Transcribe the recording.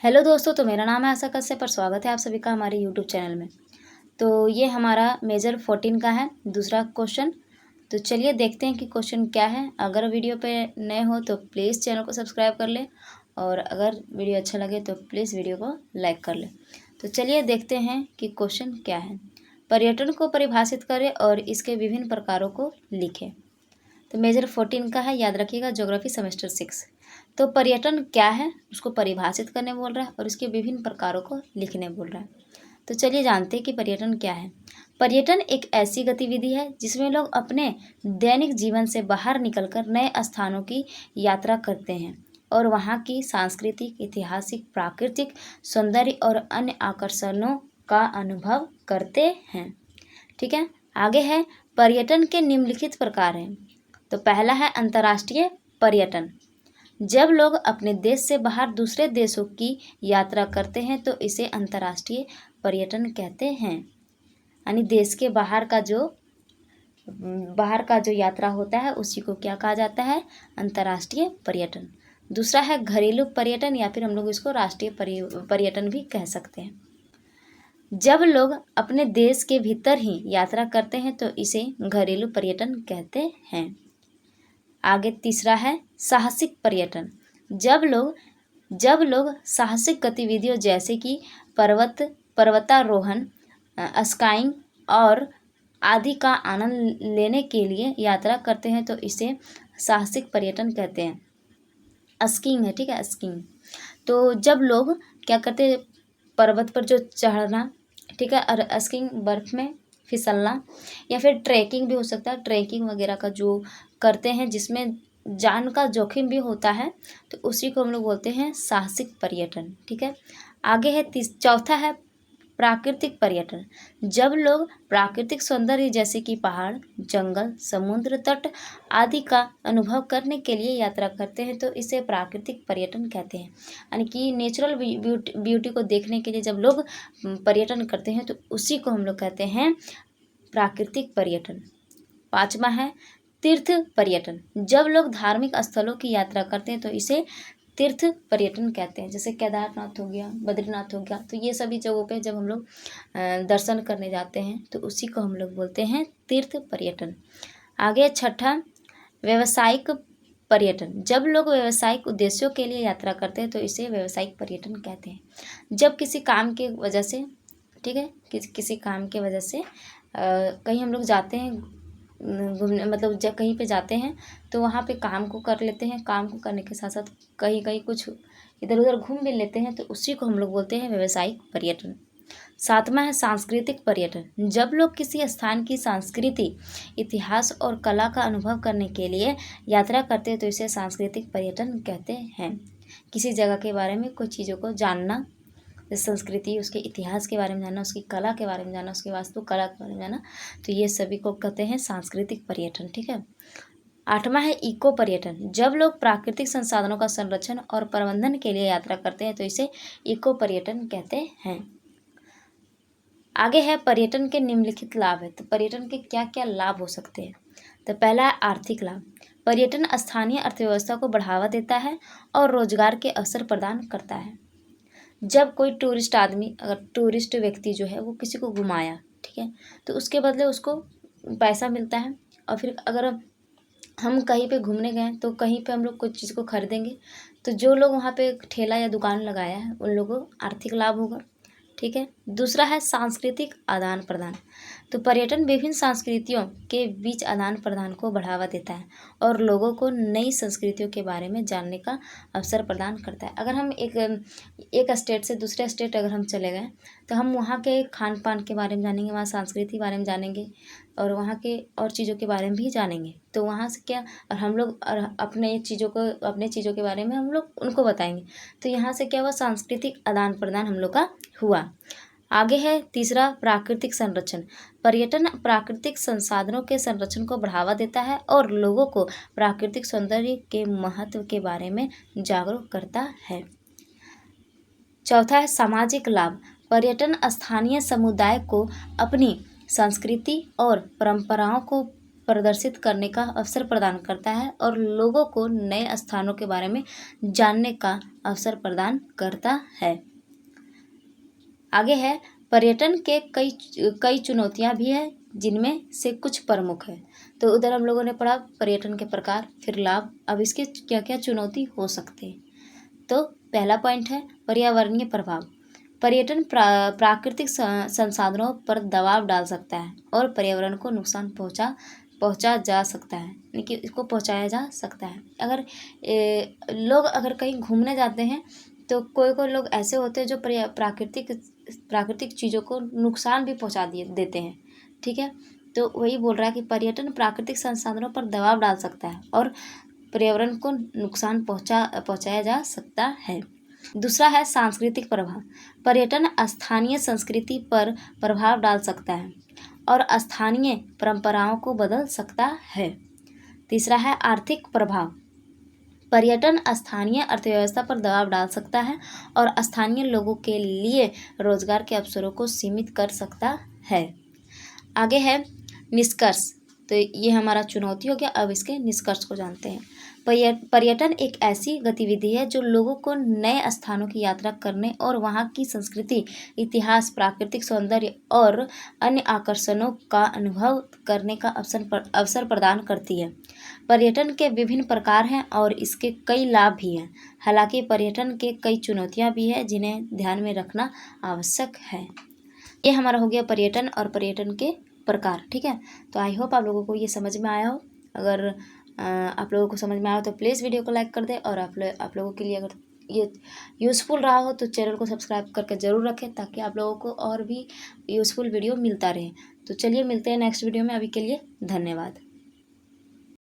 Hello दोस्तों, तो मेरा नाम है आशा कश्यप पर स्वागत है आप सभी का हमारे यूट्यूब चैनल में। तो ये हमारा मेजर 14 का है दूसरा क्वेश्चन। तो चलिए देखते हैं कि क्वेश्चन क्या है। अगर वीडियो पे नए हो तो प्लीज़ चैनल को सब्सक्राइब कर ले और अगर वीडियो अच्छा लगे तो प्लीज़ वीडियो को लाइक कर ले। तो चलिए देखते हैं कि क्वेश्चन क्या है। पर्यटन को परिभाषित करें और इसके विभिन्न प्रकारों को लिखें। तो मेजर 14 का है, याद रखिएगा, ज्योग्राफी सेमेस्टर 6। तो पर्यटन क्या है उसको परिभाषित करने बोल रहा है और इसके विभिन्न प्रकारों को लिखने बोल रहा है। तो चलिए जानते हैं कि पर्यटन क्या है। पर्यटन एक ऐसी गतिविधि है जिसमें लोग अपने दैनिक जीवन से बाहर निकलकर नए स्थानों की यात्रा करते हैं और वहाँ की सांस्कृतिक, ऐतिहासिक, प्राकृतिक सौंदर्य और अन्य आकर्षणों का अनुभव करते हैं। ठीक है, आगे है पर्यटन के निम्नलिखित प्रकार हैं। तो पहला है अंतर्राष्ट्रीय पर्यटन। जब लोग अपने देश से बाहर दूसरे देशों की यात्रा करते हैं तो इसे अंतर्राष्ट्रीय पर्यटन कहते हैं। यानी देश के बाहर का जो यात्रा होता है उसी को क्या कहा जाता है, अंतर्राष्ट्रीय पर्यटन। दूसरा है घरेलू पर्यटन या फिर हम लोग इसको राष्ट्रीय पर्यटन भी कह सकते हैं। जब लोग अपने देश के भीतर ही यात्रा करते हैं तो इसे घरेलू पर्यटन कहते हैं। आगे तीसरा है साहसिक पर्यटन। जब लोग साहसिक गतिविधियों जैसे कि पर्वतारोहण, स्काइंग और आदि का आनंद लेने के लिए यात्रा करते हैं तो इसे साहसिक पर्यटन कहते हैं। स्कीइंग है, ठीक है, स्कीइंग। तो जब लोग क्या करते हैं, पर्वत पर जो चढ़ना, ठीक है, और स्कीइंग बर्फ में फिसलना या फिर ट्रैकिंग भी हो सकता है, ट्रैकिंग वगैरह का जो करते हैं जिसमें जान का जोखिम भी होता है तो उसी को हम लोग बोलते हैं साहसिक पर्यटन। ठीक है, आगे है चौथा है प्राकृतिक पर्यटन। जब लोग प्राकृतिक सौंदर्य जैसे कि पहाड़, जंगल, समुद्र तट आदि का अनुभव करने के लिए यात्रा करते हैं तो इसे प्राकृतिक पर्यटन कहते हैं। यानी कि नेचुरल ब्यूटी को देखने के लिए जब लोग पर्यटन करते हैं तो उसी को हम लोग कहते हैं प्राकृतिक पर्यटन। पांचवा है तीर्थ पर्यटन। जब लोग धार्मिक स्थलों की यात्रा करते हैं तो इसे तीर्थ पर्यटन कहते हैं। जैसे केदारनाथ हो गया, बद्रीनाथ हो गया, तो ये सभी जगहों पे जब हम लोग दर्शन करने जाते हैं तो उसी को हम लोग बोलते हैं तीर्थ पर्यटन। आगे छठा व्यावसायिक पर्यटन। जब लोग व्यावसायिक उद्देश्यों के लिए यात्रा करते हैं तो इसे व्यावसायिक पर्यटन कहते हैं। जब किसी काम के वजह से, ठीक है, किसी काम के वजह से कहीं हम लोग जाते हैं घूमने, मतलब जब कहीं पे जाते हैं तो वहाँ पे काम को कर लेते हैं, काम को करने के साथ साथ कहीं कहीं कुछ इधर उधर घूम भी लेते हैं तो उसी को हम लोग बोलते हैं व्यावसायिक पर्यटन। सातवां है सांस्कृतिक पर्यटन। जब लोग किसी स्थान की संस्कृति, इतिहास और कला का अनुभव करने के लिए यात्रा करते हैं तो इसे सांस्कृतिक पर्यटन कहते हैं। किसी जगह के बारे में कुछ चीज़ों को जानना, संस्कृति, उसके इतिहास के बारे में जानना, उसकी कला के बारे में जानना, उसकी वास्तुकला के बारे में जानना, तो ये सभी को कहते हैं सांस्कृतिक पर्यटन। ठीक है, आठवां है इको पर्यटन। जब लोग प्राकृतिक संसाधनों का संरक्षण और प्रबंधन के लिए यात्रा करते हैं तो इसे इको पर्यटन कहते हैं। आगे है पर्यटन के निम्नलिखित लाभ है। तो पर्यटन के क्या क्या लाभ हो सकते हैं। तो पहला है आर्थिक लाभ। पर्यटन स्थानीय अर्थव्यवस्था को बढ़ावा देता है और रोजगार के अवसर प्रदान करता है। जब कोई टूरिस्ट आदमी, अगर टूरिस्ट व्यक्ति जो है वो किसी को घुमाया, ठीक है, तो उसके बदले उसको पैसा मिलता है। और फिर अगर हम कहीं पे घूमने गए तो कहीं पे हम लोग कुछ चीज़ को खरीदेंगे तो जो लोग वहाँ पे ठेला या दुकान लगाया है उन लोगों को आर्थिक लाभ होगा। ठीक है, दूसरा है सांस्कृतिक आदान प्रदान। तो पर्यटन विभिन्न संस्कृतियों के बीच आदान प्रदान को बढ़ावा देता है और लोगों को नई संस्कृतियों के बारे में जानने का अवसर प्रदान करता है। अगर हम एक स्टेट से दूसरे स्टेट अगर हम चले गए तो हम वहाँ के खान पान के बारे में जानेंगे, वहाँ संस्कृति के बारे में जानेंगे और वहाँ के और चीज़ों के बारे में भी जानेंगे। तो वहाँ से क्या, और हम लोग अपने चीज़ों के बारे में हम लोग उनको बताएंगे। तो यहाँ से क्या हुआ, सांस्कृतिक आदान प्रदान हम लोग का हुआ। आगे है तीसरा प्राकृतिक संरक्षण। पर्यटन प्राकृतिक संसाधनों के संरक्षण को बढ़ावा देता है और लोगों को प्राकृतिक सौंदर्य के महत्व के बारे में जागरूक करता है। चौथा है सामाजिक लाभ। पर्यटन स्थानीय समुदाय को अपनी संस्कृति और परंपराओं को प्रदर्शित करने का अवसर प्रदान करता है और लोगों को नए स्थानों के बारे में जानने का अवसर प्रदान करता है। आगे है, पर्यटन के कई चुनौतियां भी है, जिनमें से कुछ प्रमुख है। तो उधर हम लोगों ने पढ़ा पर्यटन के प्रकार, फिर लाभ। अब इसके क्या क्या चुनौती हो सकते हैं। तो पहला पॉइंट है पर्यावरणीय प्रभाव। पर्यटन प्राकृतिक संसाधनों पर दबाव डाल सकता है और पर्यावरण को नुकसान पहुंचा जा सकता है, यानी कि इसको पहुंचाया जा सकता है। अगर लोग अगर कहीं घूमने जाते हैं तो कोई लोग ऐसे होते हैं जो प्राकृतिक चीज़ों को नुकसान भी पहुंचा देते हैं, ठीक है। तो वही बोल रहा है कि पर्यटन प्राकृतिक संसाधनों पर दबाव डाल सकता है और पर्यावरण को नुकसान पहुंचाया जा सकता है। दूसरा है सांस्कृतिक प्रभाव। पर्यटन स्थानीय संस्कृति पर प्रभाव डाल सकता है और स्थानीय परंपराओं को बदल सकता है। तीसरा है आर्थिक प्रभाव। पर्यटन स्थानीय अर्थव्यवस्था पर दबाव डाल सकता है और स्थानीय लोगों के लिए रोजगार के अवसरों को सीमित कर सकता है। आगे है निष्कर्ष। तो ये हमारा चुनौती हो गया। अब इसके निष्कर्ष को जानते हैं। पर्यटन एक ऐसी गतिविधि है जो लोगों को नए स्थानों की यात्रा करने और वहाँ की संस्कृति, इतिहास, प्राकृतिक सौंदर्य और अन्य आकर्षणों का अनुभव करने का अवसर प्रदान करती है। पर्यटन के विभिन्न प्रकार हैं और इसके कई लाभ भी हैं। हालांकि पर्यटन के कई चुनौतियाँ भी हैं जिन्हें ध्यान में रखना आवश्यक है। ये हमारा हो गया पर्यटन और पर्यटन के प्रकार, ठीक है। तो आई होप आप लोगों को ये समझ में आया हो। अगर आप लोगों को समझ में आया हो तो प्लीज़ वीडियो को लाइक कर दें और आप लोगों के लिए अगर ये यूज़फुल रहा हो तो चैनल को सब्सक्राइब करके ज़रूर रखें, ताकि आप लोगों को और भी यूज़फुल वीडियो मिलता रहे। तो चलिए मिलते हैं नेक्स्ट वीडियो में। अभी के लिए धन्यवाद।